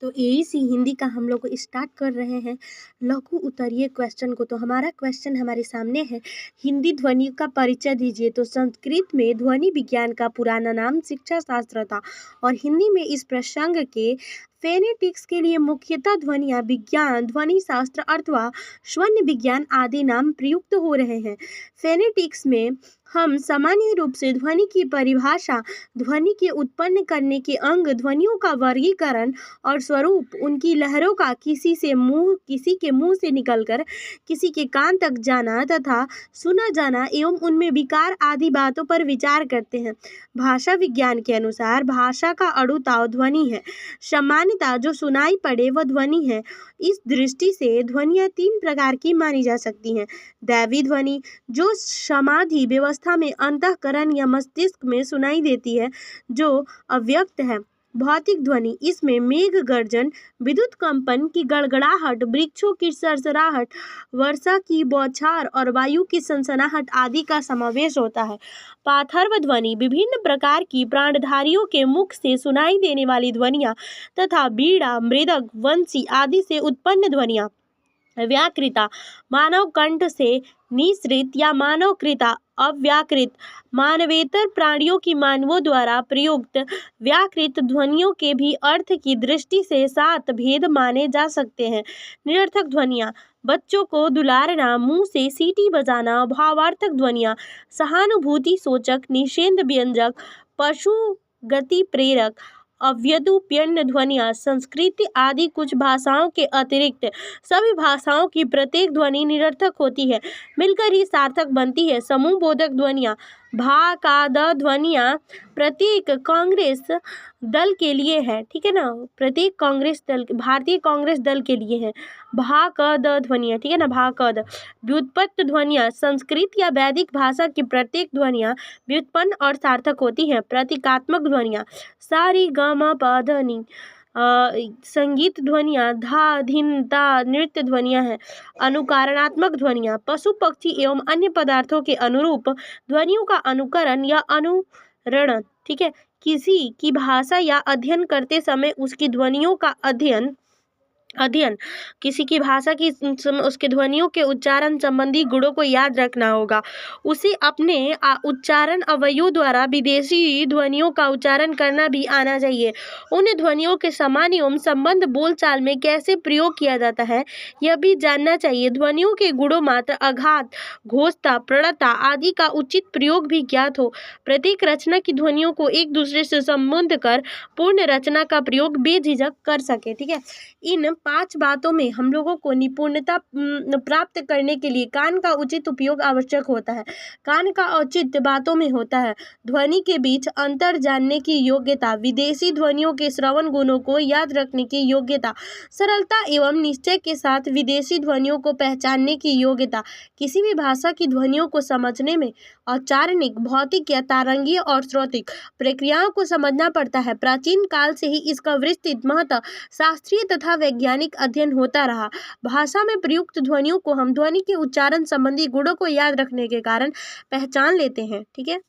तो एईसी हिंदी का हम लोग स्टार्ट कर रहे हैं लघु उत्तरीय क्वेश्चन को। तो हमारा क्वेश्चन हमारे सामने है, हिंदी ध्वनि का परिचय दीजिए। तो संस्कृत में ध्वनि विज्ञान का पुराना नाम शिक्षा शास्त्र था और हिंदी में इस प्रसंग के फेनेटिक्स के लिए मुख्यतः ध्वनिया विज्ञान, ध्वनि शास्त्र अथवा स्वन विज्ञान आदि नाम प्रयुक्त हो रहे हैं। फेनेटिक्स में हम सामान्य रूप से ध्वनि की परिभाषा, ध्वनि के उत्पन्न करने के अंग, ध्वनियों का वर्गीकरण और स्वरूप, उनकी लहरों का किसी के मुंह से निकलकर किसी के कान तक जाना तथा सुना जाना एवं उनमें विकार आदि बातों पर विचार करते हैं। भाषा विज्ञान के अनुसार भाषा का अणुताव ध्वनि है, सामान्यतः जो सुनाई पड़े वह ध्वनि है। इस दृष्टि से ध्वनियाँ 3 प्रकार की मानी जा सकती हैं। दैवी ध्वनि जो समाधि व्यवस्था में अंतःकरण या मस्तिष्क में सुनाई देती है, जो अव्यक्त है। भौतिक ध्वनि, इसमें मेघ गर्जन, विद्युत कंपन की गड़गड़ाहट, वृक्षों की सरसराहट, वर्षा की बौछार और वायु की सनसनाहट आदि का समावेश होता है। पार्थर्व ध्वनि, विभिन्न प्रकार की प्राणधारियों के मुख से सुनाई देने वाली ध्वनियाँ तथा वीणा, मृदंग, वंशी आदि से उत्पन्न ध्वनियाँ। व्याकृता, मानव कंठ से निःसृत या मानवकृता अव्याकृत, मानवेतर प्राणियों की मानवों द्वारा प्रयुक्त व्याकृत ध्वनियों के भी अर्थ की दृष्टि से 7 भेद माने जा सकते हैं। निरर्थक ध्वनियाँ, बच्चों को दुलारना, मुंह से सीटी बजाना। भावार्थक ध्वनियाँ, सहानुभूति सूचक, निषेध व्यंजक, पशु गति प्रेरक। अव्यदुपयन्न ध्वनियाँ, संस्कृत आदि कुछ भाषाओं के अतिरिक्त सभी भाषाओं की प्रत्येक ध्वनि निरर्थक होती है, मिलकर ही सार्थक बनती है। समूह बोधक ध्वनियाँ, भा का द ध्वनियाँ प्रत्येक कांग्रेस दल के लिए है, ठीक है ना, प्रत्येक कांग्रेस दल, भारतीय कांग्रेस दल के लिए है भा क द ध्वनियाँ, ठीक है ना, भा क द। व्युत्पन्न ध्वनियाँ, संस्कृत या वैदिक भाषा की प्रत्येक ध्वनियाँ व्युत्पन्न और सार्थक होती हैं। प्रतीकात्मक ध्वनियाँ, सा री ग म प ध नि। संगीत ध्वनियाँ, धा धिन ता। नृत्य ध्वनियाँ हैं। अनुकारणात्मक ध्वनियाँ, पशु पक्षी एवं अन्य पदार्थों के अनुरूप ध्वनियों का अनुकरण या अनुरणन, ठीक है। किसी की भाषा या अध्ययन करते समय उसकी ध्वनियों का अध्ययन किसी की भाषा की उसके ध्वनियों के उच्चारण संबंधी गुणों को याद रखना होगा। उसे अपने उच्चारण अवयवों द्वारा विदेशी ध्वनियों का उच्चारण करना भी आना चाहिए। उन ध्वनियों के समान एवं संबंध बोलचाल में कैसे प्रयोग किया जाता है यह भी जानना चाहिए। ध्वनियों के गुणों, मात्रा, आघात, घोषता, प्रणता आदि का उचित प्रयोग भी ज्ञात हो। प्रत्येक रचना की ध्वनियों को एक दूसरे से संबंध कर पूर्ण रचना का प्रयोग बेझिझक कर सके, ठीक है। इन 5 बातों में हम लोगों को निपुणता प्राप्त करने के लिए कान का उचित उपयोग आवश्यक होता है। कान का औचित्य बातों में होता है: ध्वनि के बीच अंतर जानने की योग्यता, विदेशी ध्वनियों के श्रवण गुणों को याद रखने की योग्यता, सरलता एवं निश्चय के साथ विदेशी ध्वनियों को पहचानने की योग्यता। किसी भी भाषा की ध्वनियों को समझने में औच्चारणिक, भौतिक या तारंगीय और श्रौतिक प्रक्रियाओं को समझना पड़ता है। प्राचीन काल से ही इसका विस्तृत महत्व शास्त्रीय तथा वैज्ञानिक अध्ययन होता रहा। भाषा में प्रयुक्त ध्वनियों को हम ध्वनि के उच्चारण संबंधी गुणों को याद रखने के कारण पहचान लेते हैं, ठीक है।